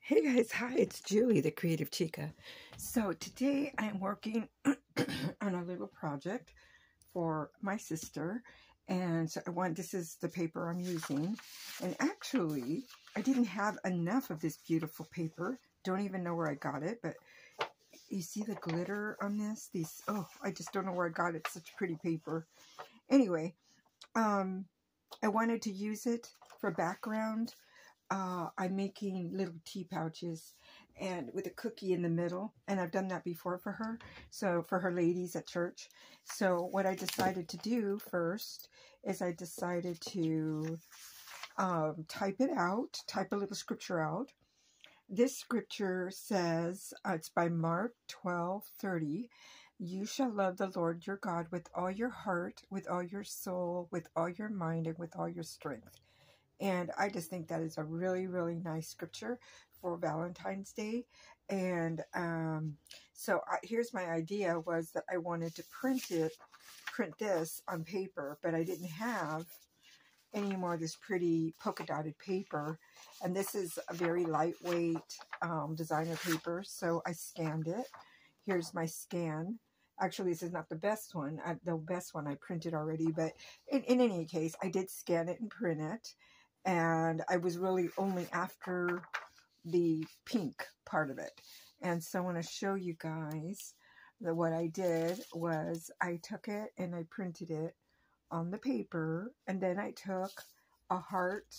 Hey guys, hi, it's Julie, the Creative Chica. So today I'm working on a little project for my sister, and so this is the paper I'm using. And actually, I didn't have enough of this beautiful paper. Don't even know where I got it, but you see the glitter on this? I just don't know where I got it. Such pretty paper. Anyway, I wanted to use it for background. I'm making little tea pouches and with a cookie in the middle, and I've done that before for her, so for her ladies at church. So what I decided to do first is I decided to type a little scripture out. This scripture says, it's by Mark 12:30, "You shall love the Lord your God with all your heart, with all your soul, with all your mind, and with all your strength." And I just think that is a really, really nice scripture for Valentine's Day. And here's my idea, was that I wanted to print this on paper, but I didn't have any more of this pretty polka dotted paper. And this is a very lightweight designer paper, so I scanned it. Here's my scan. Actually, this is not the best one. The best one I printed already, but in any case, I did scan it and print it. And I was really only after the pink part of it. And so I want to show you guys that what I did was I took it and I printed it on the paper. And then I took a heart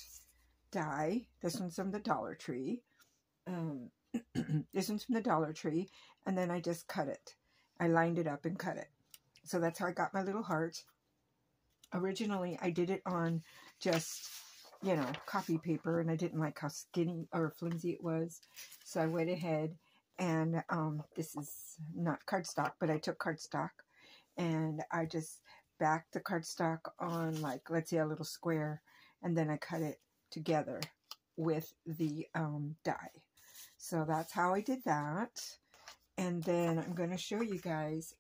die. This one's from the Dollar Tree. This one's from the Dollar Tree. And then I just cut it. I lined it up and cut it. So that's how I got my little heart. Originally, I did it on just, copy paper, and I didn't like how skinny or flimsy it was. So I went ahead and this is not cardstock, but I took cardstock and I just backed the cardstock on, like, let's say a little square, and then I cut it together with the die. So that's how I did that. And then I'm going to show you guys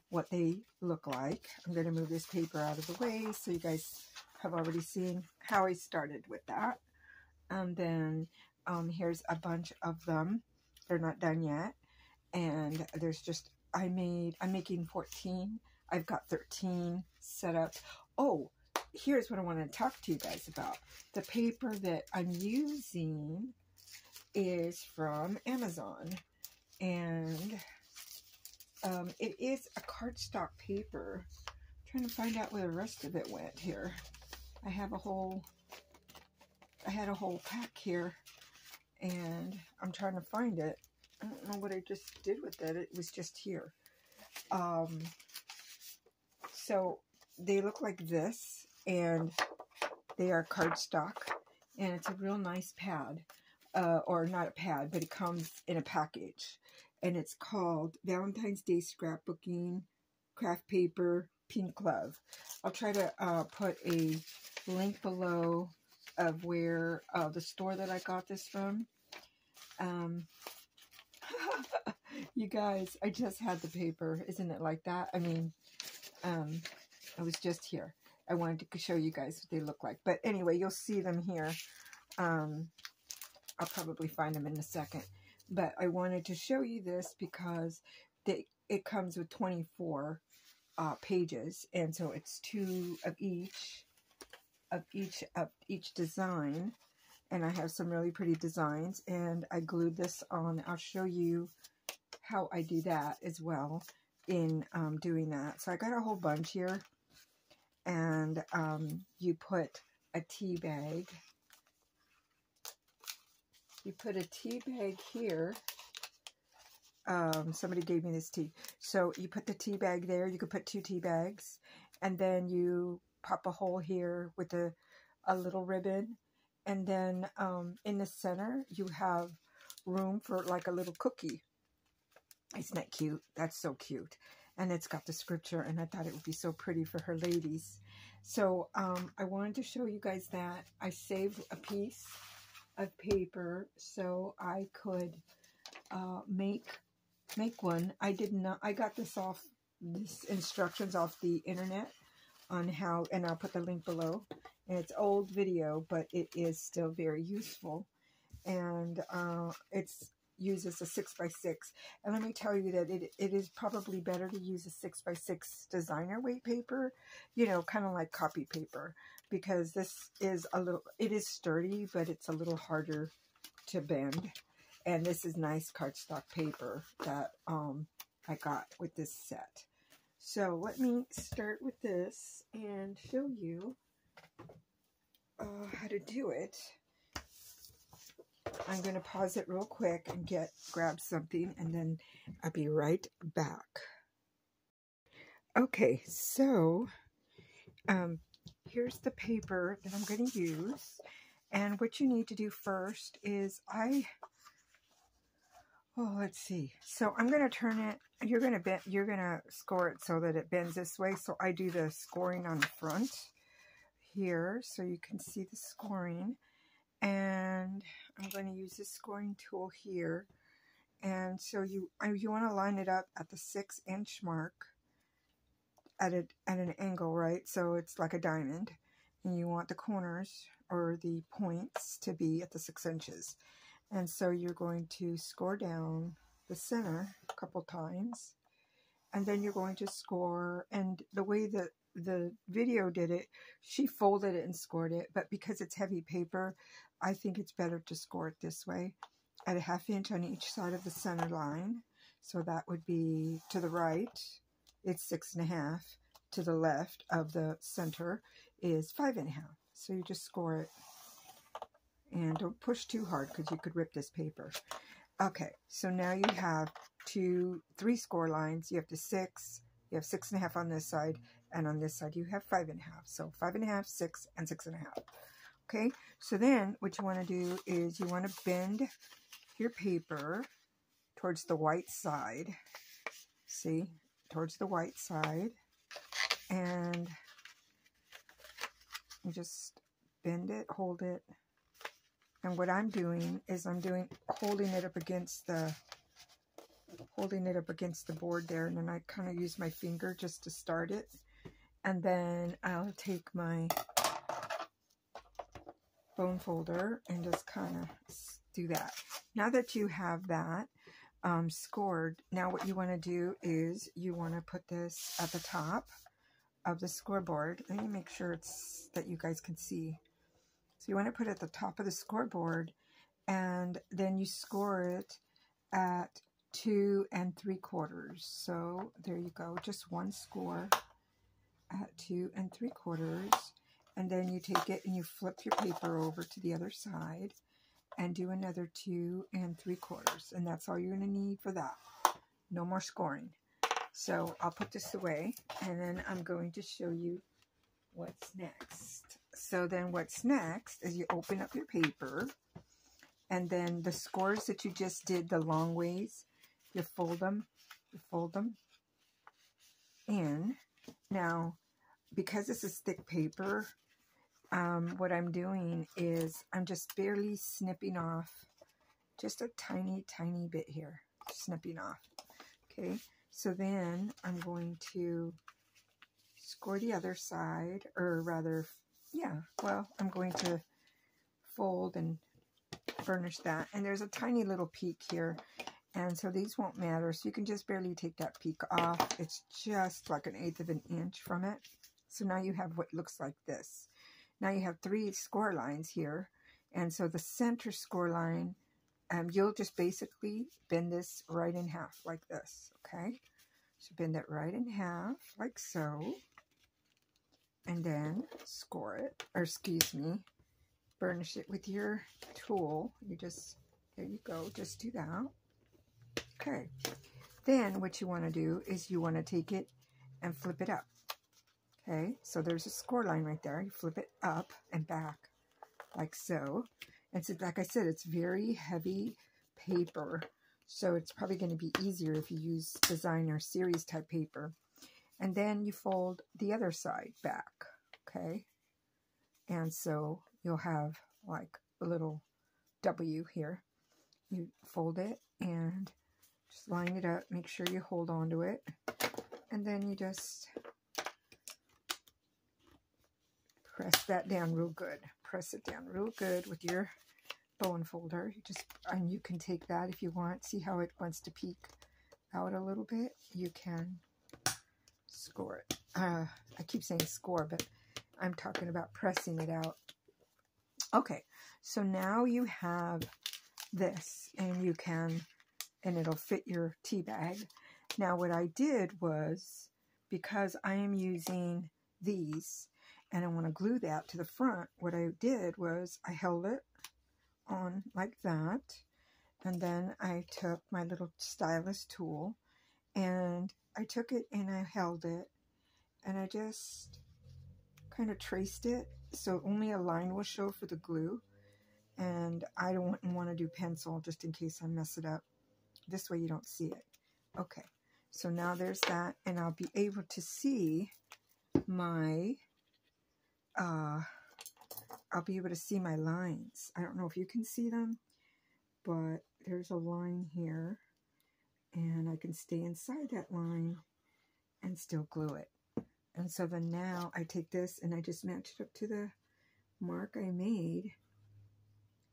what they look like. I'm going to move this paper out of the way so you guys have already seen how I started with that. And then here's a bunch of them. They're not done yet. And there's just, I'm making 14. I've got 13 set up. Oh, here's what I want to talk to you guys about. The paper that I'm using is from Amazon. And it is a cardstock paper. I'm trying to find out where the rest of it went here. I had a whole pack here, and I'm trying to find it. I don't know what I just did with it. It was just here. So they look like this, and they are cardstock, and it's a real nice pad, or not a pad, but it comes in a package, and it's called Valentine's Day Scrapbooking Craft Paper Pink Love. I'll try to put a link below of where the store that I got this from. You guys, I just had the paper. Isn't it like that? I mean, it was just here. I wanted to show you guys what they look like. But anyway, you'll see them here. I'll probably find them in a second. But I wanted to show you this because it comes with 24 pages, and so it's 2 of each design, and I have some really pretty designs, and I glued this on. I'll show you how I do that as well in doing that. So I got a whole bunch here, and you put a tea bag. You put a tea bag here. Somebody gave me this tea. So you put the tea bag there. You could put 2 tea bags. And then you pop a hole here with a little ribbon. And then in the center, you have room for like a little cookie. Isn't that cute? That's so cute. And it's got the scripture. And I thought it would be so pretty for her ladies. So I wanted to show you guys that. I saved a piece of paper so I could make one. I got this instructions off the internet on how, and I'll put the link below. And it's old video, but it is still very useful. and it's uses a 6x6. And let me tell you that it is probably better to use a 6x6 designer weight paper, you know, kind of like copy paper, because this is it is sturdy, but it's a little harder to bend. And this is nice cardstock paper that I got with this set. So let me start with this and show you how to do it. I'm going to pause it real quick and grab something, and then I'll be right back. Okay, so here's the paper that I'm going to use. And what you need to do first is let's see. So I'm going to turn it, you're going to score it so that it bends this way. So I do the scoring on the front here so you can see the scoring. And I'm going to use this scoring tool here. And so you want to line it up at the 6-inch mark at an angle, right? So it's like a diamond. And you want the corners or the points to be at the 6 inches. And so you're going to score down the center a couple times. And then you're going to score, and the way that the video did it, she folded it and scored it, but because it's heavy paper, I think it's better to score it this way at a 1/2 inch on each side of the center line. So that would be to the right, it's 6.5. To the left of the center is 5.5. So you just score it, and don't push too hard because you could rip this paper. Okay, so now you have 3 score lines. You have the 6, you have 6.5 on this side, and on this side you have 5.5. So 5.5, 6, and 6.5. Okay, so then what you want to do is you want to bend your paper towards the white side. See, towards the white side, and you just bend it, hold it. And what I'm doing is holding it up against the board there, and then I kind of use my finger just to start it. And then I'll take my bone folder and just kind of do that. Now that you have that scored, now what you want to do is you want to put this at the top of the scoreboard. Let me make sure that you guys can see. So you want to put it at the top of the scoreboard, and then you score it at 2 3/4. So there you go, just one score at 2 3/4. And then you take it and you flip your paper over to the other side and do another 2 3/4. And that's all you're going to need for that. No more scoring. So I'll put this away, and then I'm going to show you what's next. So then what's next is you open up your paper, and then the scores that you just did the long ways, you fold them in. Now, because this is thick paper, what I'm doing is I'm just barely snipping off just a tiny, tiny bit here, snipping off. Okay, so then I'm going to score the other side, or rather, I'm going to fold and burnish that. And there's a tiny little peak here, and so these won't matter. So you can just barely take that peak off. It's just like 1/8 of an inch from it. So now you have what looks like this. Now you have 3 score lines here, and so the center score line, you'll just basically bend this right in half like this. Okay, so bend it right in half like so. And then score it, or excuse me, burnish it with your tool. There you go, just do that. Okay, then what you want to do is you want to take it and flip it up. Okay, so there's a score line right there. You flip it up and back like so. And so, like I said, it's very heavy paper, so it's probably going to be easier if you use designer series type paper. And then you fold the other side back, okay? And so you'll have like a little W here. You fold it and just line it up. Make sure you hold on to it. And then you just press that down real good. Press it down real good with your bow folder. And you can take that if you want. See how it wants to peek out a little bit? You can score it. I keep saying score, but I'm talking about pressing it out. Okay, so now you have this, and you can, and it'll fit your tea bag. Now what I did was, because I am using these, and I want to glue that to the front, what I did was I held it on like that, and then I took my little stylus tool, and I took it and I held it, and I just kind of traced it so only a line will show for the glue. And I don't want to do pencil just in case I mess it up. This way you don't see it. Okay, so now there's that, and I'll be able to see my I'll be able to see my lines. I don't know if you can see them, but there's a line here, and I can stay inside that line and still glue it. And so then now I take this and I just match it up to the mark I made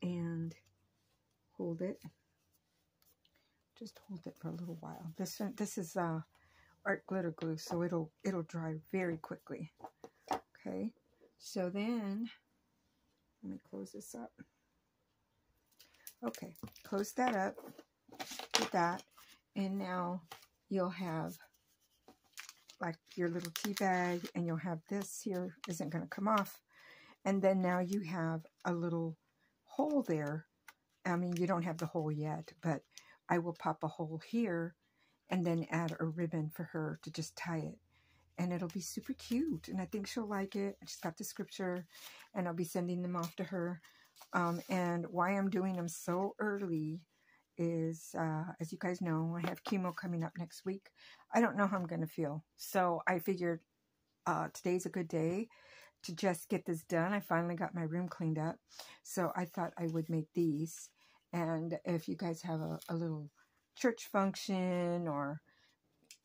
and hold it. Just hold it for a little while. This is art glitter glue, so it'll dry very quickly. Okay, so then let me close this up. Okay, close that up with that, and now you'll have like your little tea bag, and you'll have this here isn't going to come off, and then now you have a little hole there. I mean, you don't have the hole yet, but I will pop a hole here and then add a ribbon for her to just tie it, and it'll be super cute, and I think she'll like it. She's got the scripture, and I'll be sending them off to her. And why I'm doing them so early is, as you guys know, I have chemo coming up next week. I don't know how I'm going to feel, so I figured today's a good day to just get this done. I finally got my room cleaned up, so I thought I would make these. And if you guys have a little church function or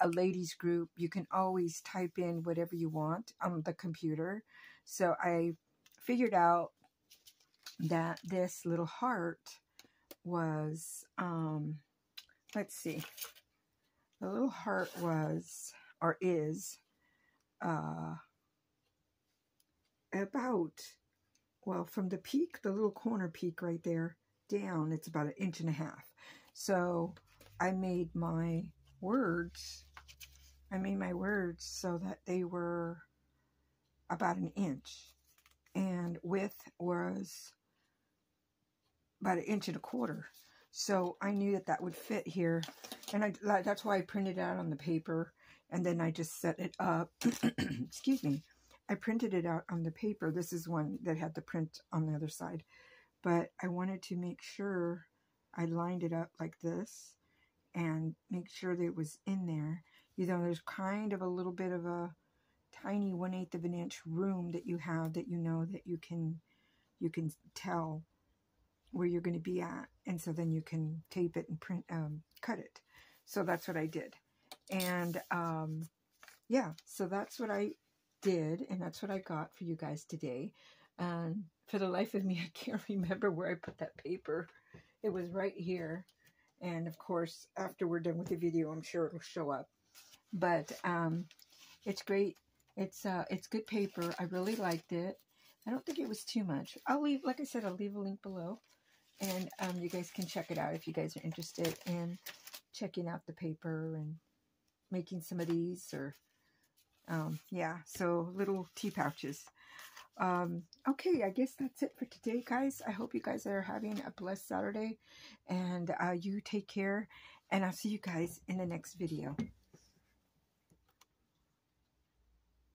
a ladies group, you can always type in whatever you want on the computer. So I figured out that this little heart was, let's see, the little heart was, or is, about, well, from the peak, the little corner peak right there, down, it's about 1.5 inches. So I made my words, so that they were about 1 inch, and width was about 1.25 inches. So I knew that that would fit here, and that's why I printed it out on the paper, and then I just set it up. Excuse me. I printed it out on the paper. This is one that had the print on the other side, but I wanted to make sure I lined it up like this and make sure that it was in there. You know, there's kind of a little bit of a tiny 1/8 of an inch room that you have, that you know that you can tell where you're going to be at, and so then you can tape it and print, cut it. So that's what I did, and yeah, so that's what I did, and that's what I got for you guys today. And for the life of me, I can't remember where I put that paper. It was right here, and of course after we're done with the video I'm sure it'll show up. But it's great. It's good paper. I really liked it. I don't think it was too much. I'll leave, like I said, I'll leave a link below, and you guys can check it out if you guys are interested in checking out the paper and making some of these, or yeah, so little tea pouches. Okay, I guess that's it for today, guys. I hope you guys are having a blessed Saturday, and you take care, and I'll see you guys in the next video.